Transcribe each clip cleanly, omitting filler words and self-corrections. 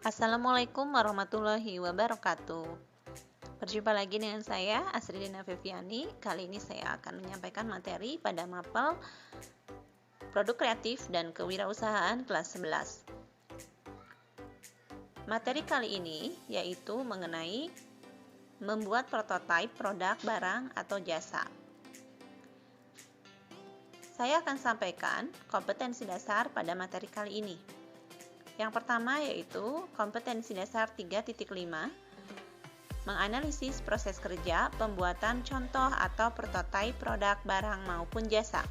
Assalamualaikum warahmatullahi wabarakatuh. Berjumpa lagi dengan saya, Asridina Feviani. Kali ini saya akan menyampaikan materi pada mapel Produk Kreatif dan Kewirausahaan kelas 11. Materi kali ini yaitu mengenai membuat prototipe produk, barang, atau jasa. Saya akan sampaikan kompetensi dasar pada materi kali ini. Yang pertama yaitu kompetensi dasar 3.5, menganalisis proses kerja pembuatan contoh atau prototipe produk, barang, maupun jasa.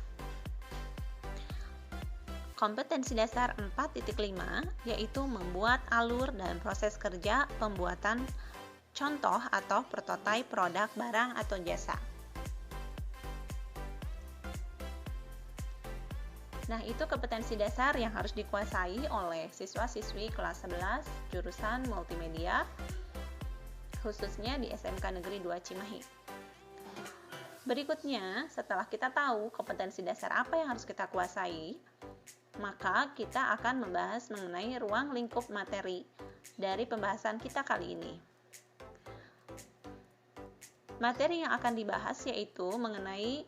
Kompetensi dasar 4.5 yaitu membuat alur dan proses kerja pembuatan contoh atau prototipe produk, barang, atau jasa. Nah, itu kompetensi dasar yang harus dikuasai oleh siswa-siswi kelas 11 jurusan multimedia, khususnya di SMK Negeri 2 Cimahi. Berikutnya, setelah kita tahu kompetensi dasar apa yang harus kita kuasai, maka kita akan membahas mengenai ruang lingkup materi dari pembahasan kita kali ini. Materi yang akan dibahas yaitu mengenai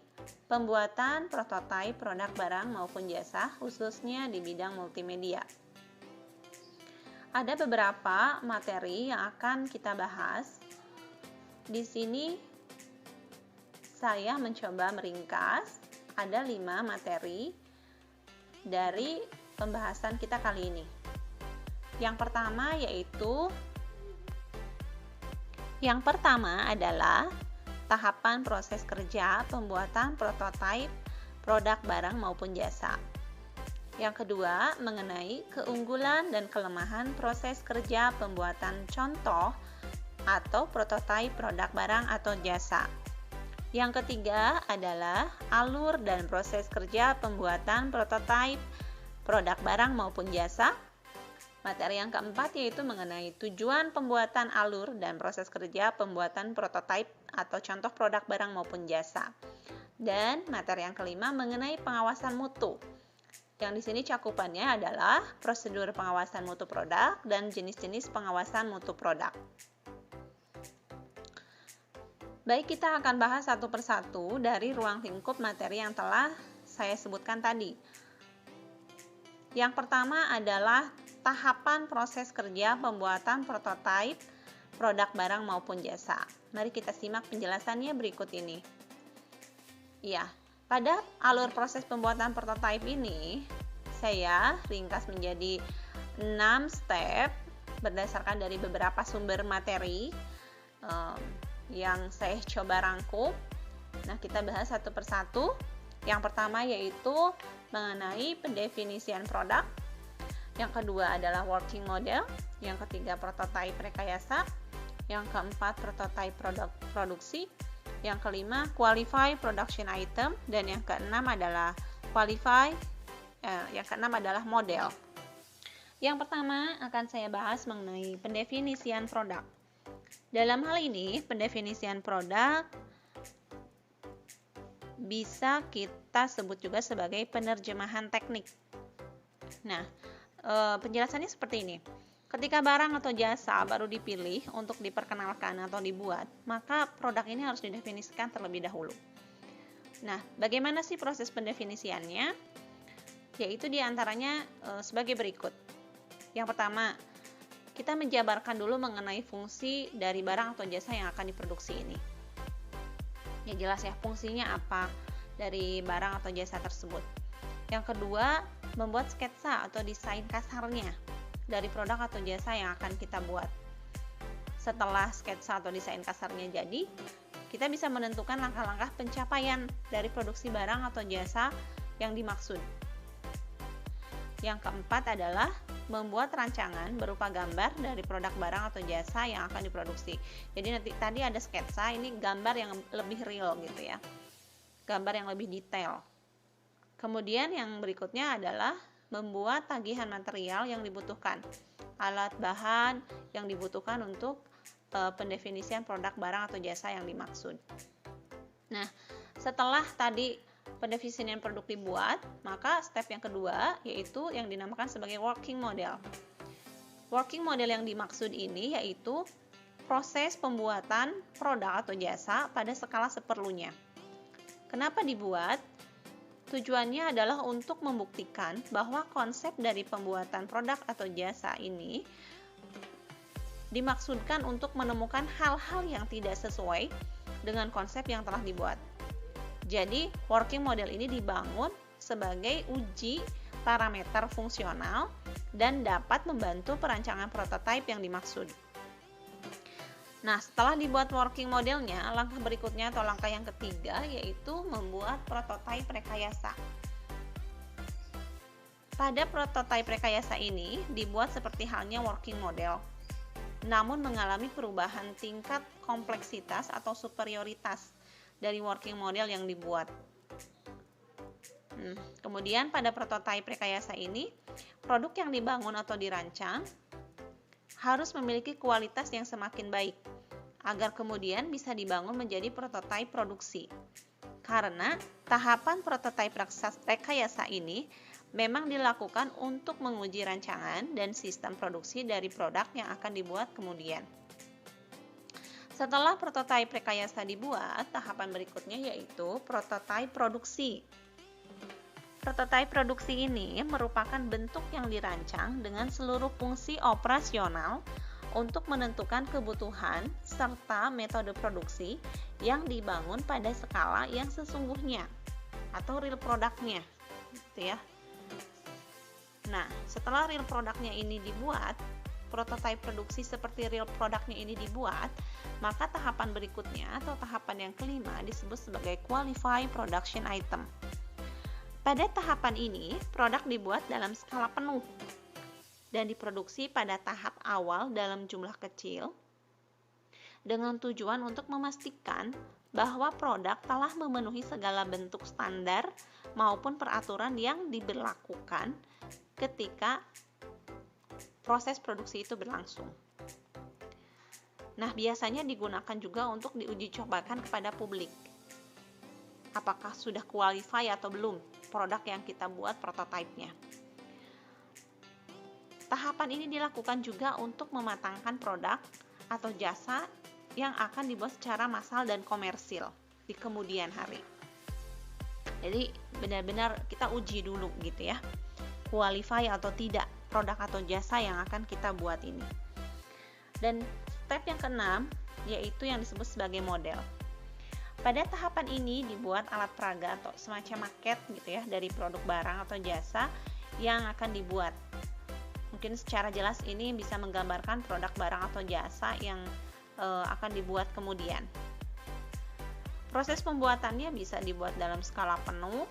pembuatan prototipe produk, barang, maupun jasa, khususnya di bidang multimedia. Ada beberapa materi yang akan kita bahas. Di sini saya mencoba meringkas, ada 5 materi dari pembahasan kita kali ini. Yang pertama adalah tahapan proses kerja pembuatan prototipe produk, barang, maupun jasa. Yang kedua, mengenai keunggulan dan kelemahan proses kerja pembuatan contoh atau prototipe produk, barang, atau jasa. Yang ketiga adalah alur dan proses kerja pembuatan prototipe produk, barang, maupun jasa. Materi yang keempat yaitu mengenai tujuan pembuatan alur dan proses kerja pembuatan prototipe atau contoh produk, barang, maupun jasa. Dan materi yang kelima mengenai pengawasan mutu. Yang di sini cakupannya adalah prosedur pengawasan mutu produk dan jenis-jenis pengawasan mutu produk. Baik, kita akan bahas satu persatu dari ruang lingkup materi yang telah saya sebutkan tadi. Yang pertama adalah tahapan proses kerja pembuatan prototipe produk, barang, maupun jasa. Mari kita simak penjelasannya berikut ini. Ya, pada alur proses pembuatan prototipe ini saya ringkas menjadi 6 step berdasarkan dari beberapa sumber materi yang saya coba rangkum. Nah, kita bahas satu persatu. Yang pertama yaitu mengenai pendefinisian produk. Yang kedua adalah working model. Yang ketiga prototipe rekayasa. Yang keempat prototipe produksi. Yang kelima qualify production item. Dan yang keenam adalah model. Yang pertama akan saya bahas mengenai pendefinisian produk. Dalam hal ini, pendefinisian produk bisa kita sebut juga sebagai penerjemahan teknik. Nah, penjelasannya seperti ini. Ketika barang atau jasa baru dipilih untuk diperkenalkan atau dibuat, maka produk ini harus didefinisikan terlebih dahulu. Nah, bagaimana sih proses pendefinisiannya? Yaitu diantaranya sebagai berikut. Yang pertama, kita menjabarkan dulu mengenai fungsi dari barang atau jasa yang akan diproduksi ini. Ya jelas ya, fungsinya apa dari barang atau jasa tersebut. Yang kedua, membuat sketsa atau desain kasarnya dari produk atau jasa yang akan kita buat. Setelah sketsa atau desain kasarnya jadi, kita bisa menentukan langkah-langkah pencapaian dari produksi barang atau jasa yang dimaksud. Yang keempat adalah membuat rancangan berupa gambar dari produk, barang, atau jasa yang akan diproduksi. Jadi tadi ada sketsa, ini gambar yang lebih real gitu ya. Gambar yang lebih detail. Kemudian yang berikutnya adalah membuat tagihan material yang dibutuhkan, alat bahan yang dibutuhkan untuk pendefinisian produk, barang, atau jasa yang dimaksud. Nah, setelah tadi pendefinisian produk dibuat, maka step yang kedua yaitu yang dinamakan sebagai working model. Working model yang dimaksud ini yaitu proses pembuatan produk atau jasa pada skala seperlunya. Kenapa dibuat? Tujuannya adalah untuk membuktikan bahwa konsep dari pembuatan produk atau jasa ini dimaksudkan untuk menemukan hal-hal yang tidak sesuai dengan konsep yang telah dibuat. Jadi, working model ini dibangun sebagai uji parameter fungsional dan dapat membantu perancangan prototipe yang dimaksud. Nah, setelah dibuat working modelnya, langkah berikutnya atau langkah yang ketiga yaitu membuat prototipe rekayasa. Pada prototipe rekayasa ini dibuat seperti halnya working model, namun mengalami perubahan tingkat kompleksitas atau superioritas dari working model yang dibuat. Kemudian pada prototipe rekayasa ini, produk yang dibangun atau dirancang harus memiliki kualitas yang semakin baik agar kemudian bisa dibangun menjadi prototipe produksi. Karena tahapan prototipe rekayasa ini memang dilakukan untuk menguji rancangan dan sistem produksi dari produk yang akan dibuat kemudian. Setelah prototipe rekayasa dibuat, tahapan berikutnya yaitu prototipe produksi. Prototipe produksi ini merupakan bentuk yang dirancang dengan seluruh fungsi operasional untuk menentukan kebutuhan serta metode produksi yang dibangun pada skala yang sesungguhnya atau real produknya, gitu ya. Nah, setelah real produknya ini dibuat, prototipe produksi seperti real produknya ini dibuat, maka tahapan berikutnya atau tahapan yang kelima disebut sebagai qualify production item. Pada tahapan ini, produk dibuat dalam skala penuh dan diproduksi pada tahap awal dalam jumlah kecil dengan tujuan untuk memastikan bahwa produk telah memenuhi segala bentuk standar maupun peraturan yang diberlakukan ketika proses produksi itu berlangsung. Nah, biasanya digunakan juga untuk diuji cobakan kepada publik. Apakah sudah qualify atau belum produk yang kita buat prototipenya. Tahapan ini dilakukan juga untuk mematangkan produk atau jasa yang akan dibuat secara massal dan komersil di kemudian hari. Jadi benar-benar kita uji dulu gitu ya, qualify atau tidak produk atau jasa yang akan kita buat ini. Dan step yang keenam yaitu yang disebut sebagai model. Pada tahapan ini dibuat alat peraga atau semacam maket gitu ya dari produk barang atau jasa yang akan dibuat. Mungkin secara jelas ini bisa menggambarkan produk barang atau jasa yang akan dibuat kemudian. Proses pembuatannya bisa dibuat dalam skala penuh.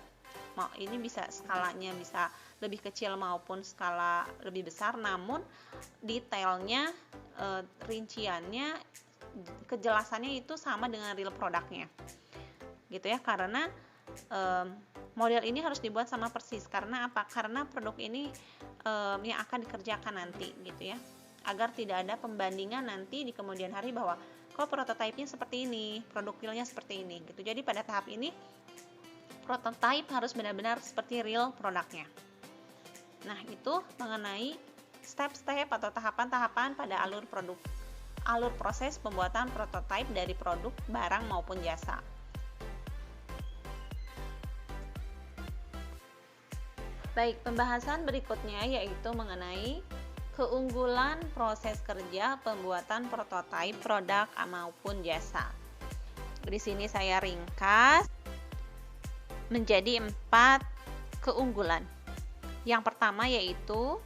Ini bisa skalanya bisa lebih kecil maupun skala lebih besar, namun detailnya, rinciannya, kejelasannya itu sama dengan real produknya. Gitu ya, karena model ini harus dibuat sama persis. Karena apa? Karena produk ini yang akan dikerjakan nanti gitu ya, agar tidak ada pembandingan nanti di kemudian hari bahwa kok prototipenya seperti ini, produk realnya seperti ini gitu. Jadi pada tahap ini prototipe harus benar-benar seperti real produknya. Nah, itu mengenai step-step atau tahapan-tahapan pada alur proses pembuatan prototipe dari produk, barang maupun jasa. Baik, pembahasan berikutnya yaitu mengenai keunggulan proses kerja pembuatan prototipe produk maupun jasa. Di sini saya ringkas menjadi 4 keunggulan. Yang pertama yaitu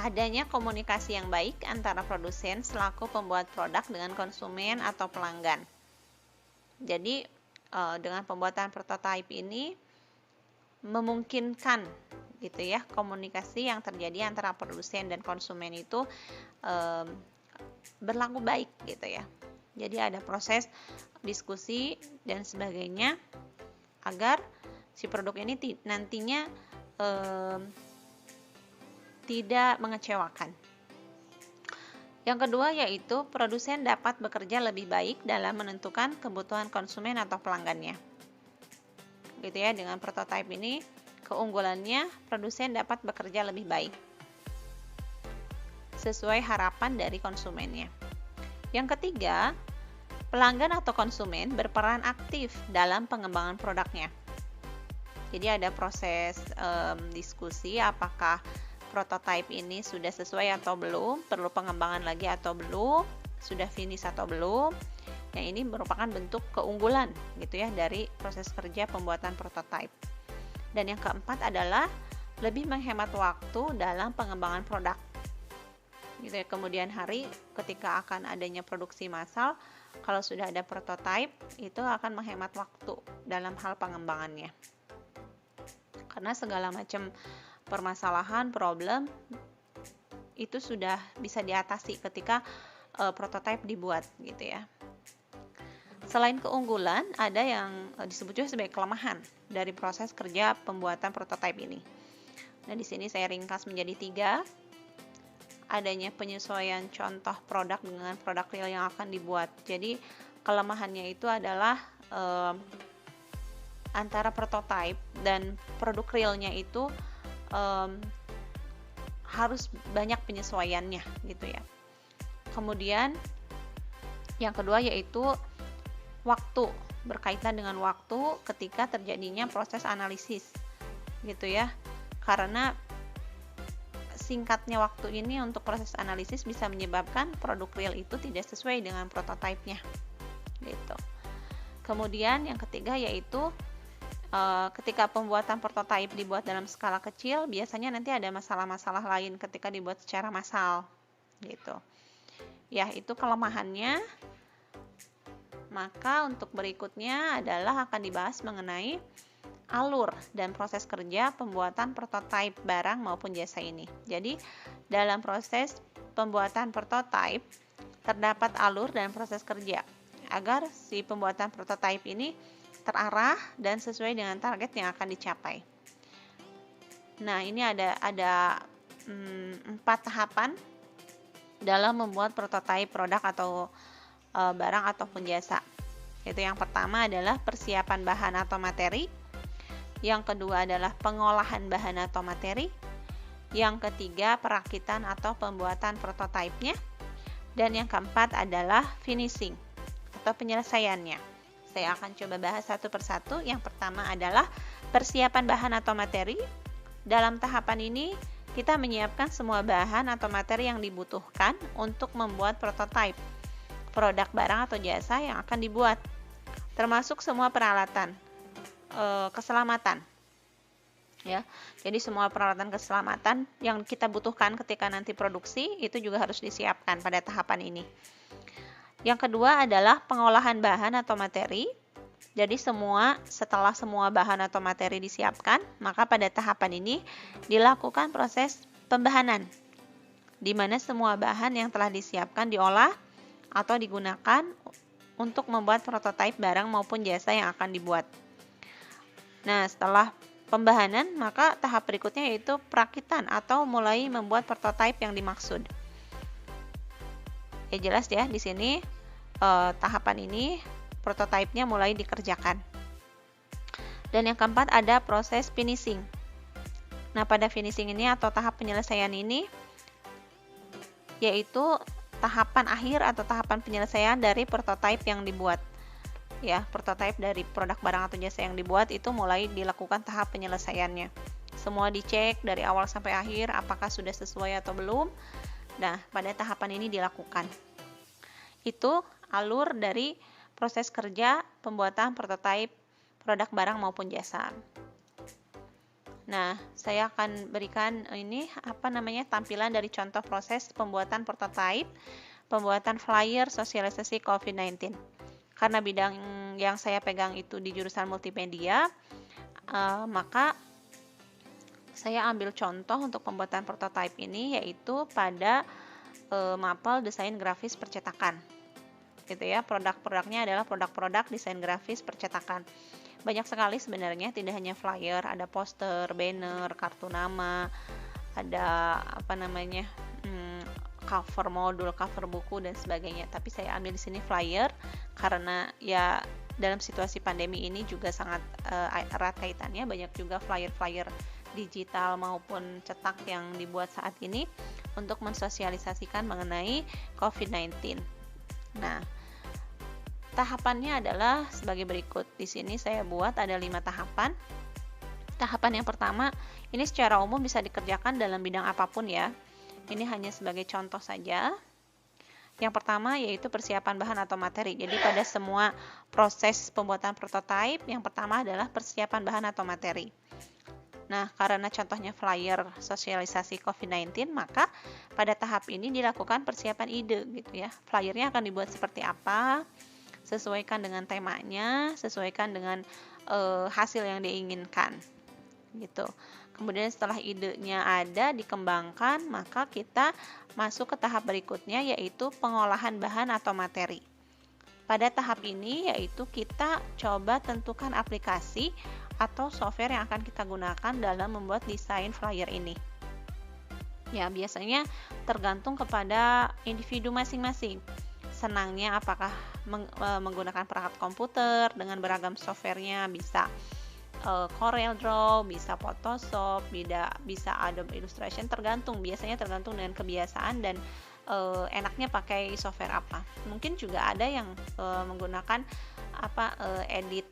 adanya komunikasi yang baik antara produsen selaku pembuat produk dengan konsumen atau pelanggan. Jadi dengan pembuatan prototipe ini memungkinkan gitu ya, komunikasi yang terjadi antara produsen dan konsumen itu berlaku baik gitu ya. Jadi ada proses diskusi dan sebagainya agar si produk ini nantinya tidak mengecewakan. Yang kedua yaitu produsen dapat bekerja lebih baik dalam menentukan kebutuhan konsumen atau pelanggannya. Gitu ya, dengan prototipe ini keunggulannya produsen dapat bekerja lebih baik. sesuai harapan dari konsumennya. Yang ketiga, pelanggan atau konsumen berperan aktif dalam pengembangan produknya. Jadi ada proses diskusi apakah prototipe ini sudah sesuai atau belum, perlu pengembangan lagi atau belum, sudah finish atau belum. Yang ini merupakan bentuk keunggulan gitu ya dari proses kerja pembuatan prototipe. Dan yang keempat adalah lebih menghemat waktu dalam pengembangan produk. Gitu ya. Kemudian hari ketika akan adanya produksi massal, kalau sudah ada prototipe itu akan menghemat waktu dalam hal pengembangannya. Karena segala macam permasalahan, problem itu sudah bisa diatasi ketika prototipe dibuat gitu ya. Selain keunggulan, ada yang disebut juga sebagai kelemahan dari proses kerja pembuatan prototipe ini. Nah, di sini saya ringkas menjadi 3. Adanya penyesuaian contoh produk dengan produk real yang akan dibuat. Jadi, kelemahannya itu adalah antara prototipe dan produk realnya itu harus banyak penyesuaiannya gitu ya. Kemudian yang kedua yaitu waktu, berkaitan dengan waktu ketika terjadinya proses analisis gitu ya. Karena singkatnya waktu ini untuk proses analisis bisa menyebabkan produk real itu tidak sesuai dengan prototipenya gitu. Kemudian yang ketiga yaitu ketika pembuatan prototipe dibuat dalam skala kecil, biasanya nanti ada masalah-masalah lain ketika dibuat secara massal gitu. Ya, itu kelemahannya. Maka untuk berikutnya adalah akan dibahas mengenai alur dan proses kerja pembuatan prototipe barang maupun jasa ini. Jadi, dalam proses pembuatan prototipe terdapat alur dan proses kerja agar si pembuatan prototipe ini terarah dan sesuai dengan target yang akan dicapai. Nah, ini ada 4 tahapan dalam membuat prototipe produk atau barang ataupun jasa. Itu yang pertama adalah persiapan bahan atau materi. Yang kedua adalah pengolahan bahan atau materi. Yang ketiga perakitan atau pembuatan prototipenya. Dan yang keempat adalah finishing atau penyelesaiannya. Saya akan coba bahas satu persatu. Yang pertama adalah persiapan bahan atau materi. Dalam tahapan ini kita menyiapkan semua bahan atau materi yang dibutuhkan untuk membuat prototipe produk barang atau jasa yang akan dibuat, termasuk semua peralatan keselamatan ya. Jadi semua peralatan keselamatan yang kita butuhkan ketika nanti produksi itu juga harus disiapkan pada tahapan ini. Yang kedua adalah pengolahan bahan atau materi. Jadi setelah semua bahan atau materi disiapkan, maka pada tahapan ini dilakukan proses pembahanan, di mana semua bahan yang telah disiapkan diolah atau digunakan untuk membuat prototipe barang maupun jasa yang akan dibuat. Nah, setelah pembahanan, maka tahap berikutnya yaitu perakitan atau mulai membuat prototipe yang dimaksud. Ya jelas ya, di sini tahapan ini prototipenya mulai dikerjakan. Dan yang keempat ada proses finishing. Nah, pada finishing ini atau tahap penyelesaian ini yaitu tahapan akhir atau tahapan penyelesaian dari prototipe yang dibuat. Ya, prototipe dari produk barang atau jasa yang dibuat itu mulai dilakukan tahap penyelesaiannya. Semua dicek dari awal sampai akhir apakah sudah sesuai atau belum. Nah, pada tahapan ini dilakukan. Itu alur dari proses kerja pembuatan prototipe produk barang maupun jasa. Nah, saya akan berikan tampilan dari contoh proses pembuatan prototipe, pembuatan flyer, sosialisasi COVID-19. Karena bidang yang saya pegang itu di jurusan multimedia, maka saya ambil contoh untuk pembuatan prototipe ini yaitu pada mapel desain grafis percetakan. Gitu ya, produk-produknya adalah produk-produk desain grafis percetakan. Banyak sekali sebenarnya, tidak hanya flyer, ada poster, banner, kartu nama, ada cover modul, cover buku dan sebagainya. Tapi saya ambil di sini flyer karena ya dalam situasi pandemi ini juga sangat erat kaitannya. Banyak juga flyer-flyer digital maupun cetak yang dibuat saat ini. untuk mensosialisasikan mengenai COVID-19. Nah, tahapannya adalah sebagai berikut. Di sini saya buat ada 5 tahapan. Tahapan yang pertama, ini secara umum bisa dikerjakan dalam bidang apapun ya. Ini hanya sebagai contoh saja. Yang pertama yaitu persiapan bahan atau materi. Jadi pada semua proses pembuatan prototipe, yang pertama adalah persiapan bahan atau materi. Nah, karena contohnya flyer sosialisasi COVID-19, maka pada tahap ini dilakukan persiapan ide gitu ya. Flyernya akan dibuat seperti apa, sesuaikan dengan temanya, sesuaikan dengan hasil yang diinginkan gitu. Kemudian setelah idenya ada, dikembangkan, maka kita masuk ke tahap berikutnya yaitu pengolahan bahan atau materi. Pada tahap ini yaitu kita coba tentukan aplikasi atau software yang akan kita gunakan dalam membuat desain flyer ini. Ya, biasanya tergantung kepada individu masing-masing. Senangnya apakah menggunakan perangkat komputer dengan beragam softwarenya, bisa Corel Draw, bisa Photoshop, bisa Adobe Illustration, biasanya tergantung dengan kebiasaan dan enaknya pakai software apa. Mungkin juga ada yang menggunakan edit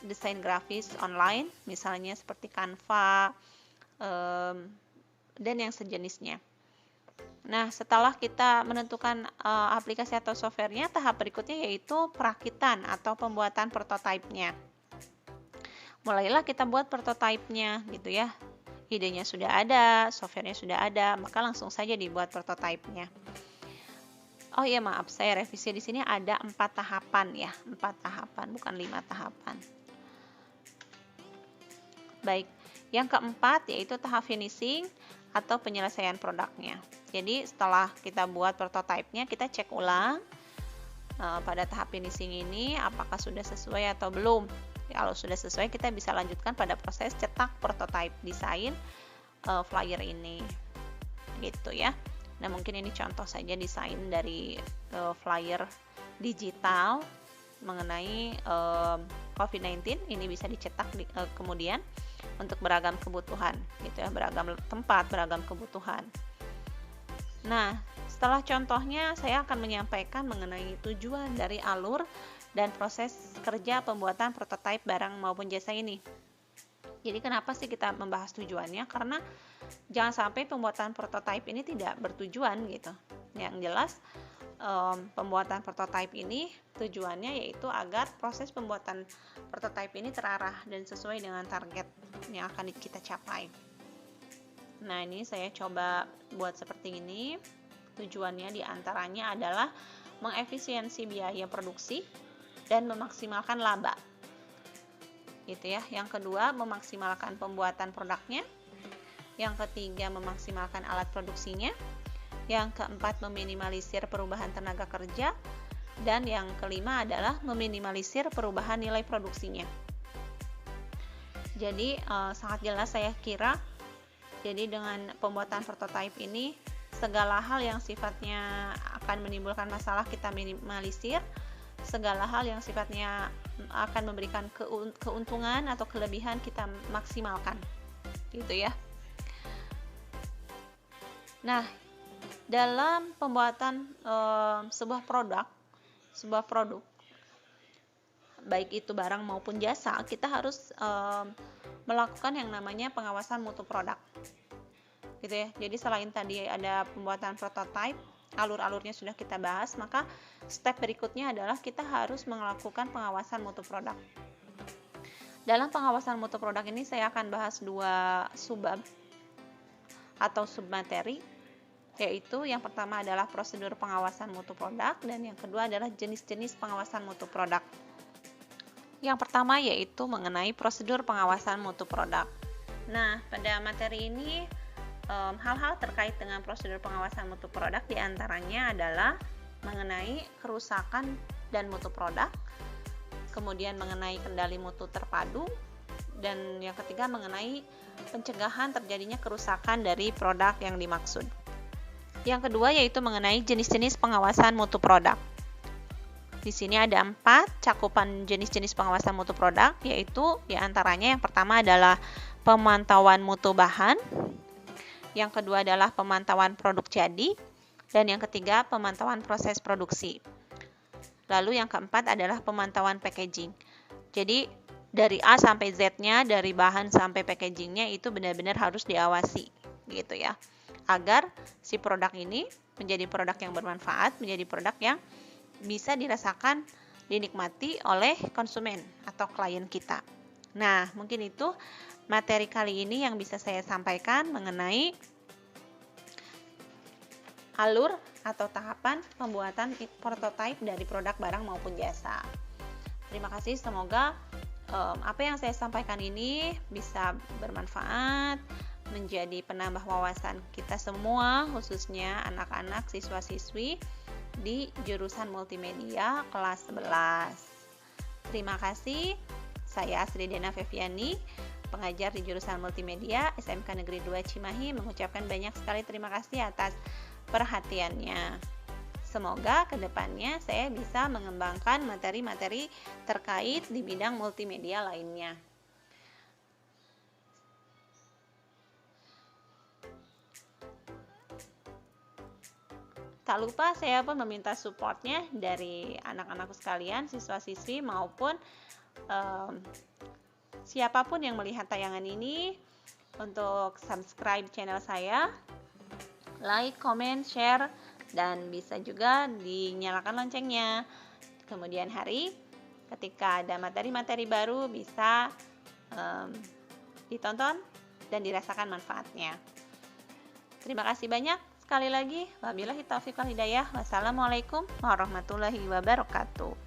desain grafis online, misalnya seperti Canva dan yang sejenisnya. Nah, setelah kita menentukan aplikasi atau softwarenya, tahap berikutnya yaitu perakitan atau pembuatan prototipenya. Mulailah kita buat prototipenya gitu ya. Idenya sudah ada, softwarenya sudah ada, maka langsung saja dibuat prototipenya. Oh iya, maaf, saya revisi di sini ada 4 tahapan ya, 4 tahapan bukan 5 tahapan. Baik, yang keempat yaitu tahap finishing atau penyelesaian produknya. Jadi setelah kita buat prototipenya, kita cek ulang pada tahap finishing ini apakah sudah sesuai atau belum. Kalau sudah sesuai, kita bisa lanjutkan pada proses cetak prototipe desain flyer ini gitu ya. Nah, mungkin ini contoh saja desain dari flyer digital mengenai COVID-19. Ini bisa dicetak kemudian untuk beragam kebutuhan gitu ya, beragam tempat, beragam kebutuhan. Nah, setelah contohnya saya akan menyampaikan mengenai tujuan dari alur dan proses kerja pembuatan prototipe barang maupun jasa ini. Jadi kenapa sih kita membahas tujuannya? Karena jangan sampai pembuatan prototipe ini tidak bertujuan gitu. Yang jelas pembuatan prototipe ini tujuannya yaitu agar proses pembuatan prototipe ini terarah dan sesuai dengan target yang akan kita capai. Nah, ini saya coba buat seperti ini. Tujuannya diantaranya adalah mengefisiensi biaya produksi dan memaksimalkan laba gitu ya. Yang kedua, memaksimalkan pembuatan produknya. Yang ketiga, memaksimalkan alat produksinya. Yang keempat, meminimalisir perubahan tenaga kerja. Dan yang kelima adalah meminimalisir perubahan nilai produksinya. Jadi sangat jelas saya kira. Jadi dengan pembuatan prototipe ini, segala hal yang sifatnya akan menimbulkan masalah kita minimalisir, segala hal yang sifatnya akan memberikan keuntungan atau kelebihan kita maksimalkan gitu ya. Nah, dalam pembuatan sebuah produk baik itu barang maupun jasa, kita harus melakukan yang namanya pengawasan mutu produk gitu ya. Jadi selain tadi ada pembuatan prototipe, alur-alurnya sudah kita bahas, maka step berikutnya adalah kita harus melakukan pengawasan mutu produk. Dalam pengawasan mutu produk ini saya akan bahas 2 subbab atau submateri, yaitu yang pertama adalah prosedur pengawasan mutu produk dan yang kedua adalah jenis-jenis pengawasan mutu produk. Yang pertama yaitu mengenai prosedur pengawasan mutu produk. Nah, pada materi ini hal-hal terkait dengan prosedur pengawasan mutu produk diantaranya adalah mengenai kerusakan dan mutu produk, kemudian mengenai kendali mutu terpadu, dan yang ketiga mengenai pencegahan terjadinya kerusakan dari produk yang dimaksud. Yang kedua yaitu mengenai jenis-jenis pengawasan mutu produk. Di sini ada 4 cakupan jenis-jenis pengawasan mutu produk, yaitu diantaranya yang pertama adalah pemantauan mutu bahan. yang kedua adalah pemantauan produk jadi, dan yang ketiga pemantauan proses produksi. Lalu yang keempat adalah pemantauan packaging. Jadi dari A sampai Z-nya, dari bahan sampai packagingnya itu benar-benar harus diawasi gitu ya. Agar si produk ini menjadi produk yang bermanfaat, menjadi produk yang bisa dirasakan, dinikmati oleh konsumen atau klien kita. Nah, mungkin itu materi kali ini yang bisa saya sampaikan mengenai alur atau tahapan pembuatan prototipe dari produk barang maupun jasa. Terima kasih, semoga apa yang saya sampaikan ini bisa bermanfaat, menjadi penambah wawasan kita semua, khususnya anak-anak siswa-siswi di jurusan multimedia kelas 11. Terima kasih, saya Asri Dena Feviani, pengajar di jurusan multimedia SMK Negeri 2 Cimahi, mengucapkan banyak sekali terima kasih atas perhatiannya. Semoga kedepannya saya bisa mengembangkan materi-materi terkait di bidang multimedia lainnya. Tak lupa saya pun meminta supportnya dari anak-anakku sekalian, siswa-siswi maupun siapapun yang melihat tayangan ini untuk subscribe channel saya, like, comment, share, dan bisa juga dinyalakan loncengnya. Kemudian hari ketika ada materi-materi baru bisa ditonton dan dirasakan manfaatnya. Terima kasih banyak sekali lagi. Wabillahi taufiq wal hidayah. Wassalamualaikum warahmatullahi wabarakatuh.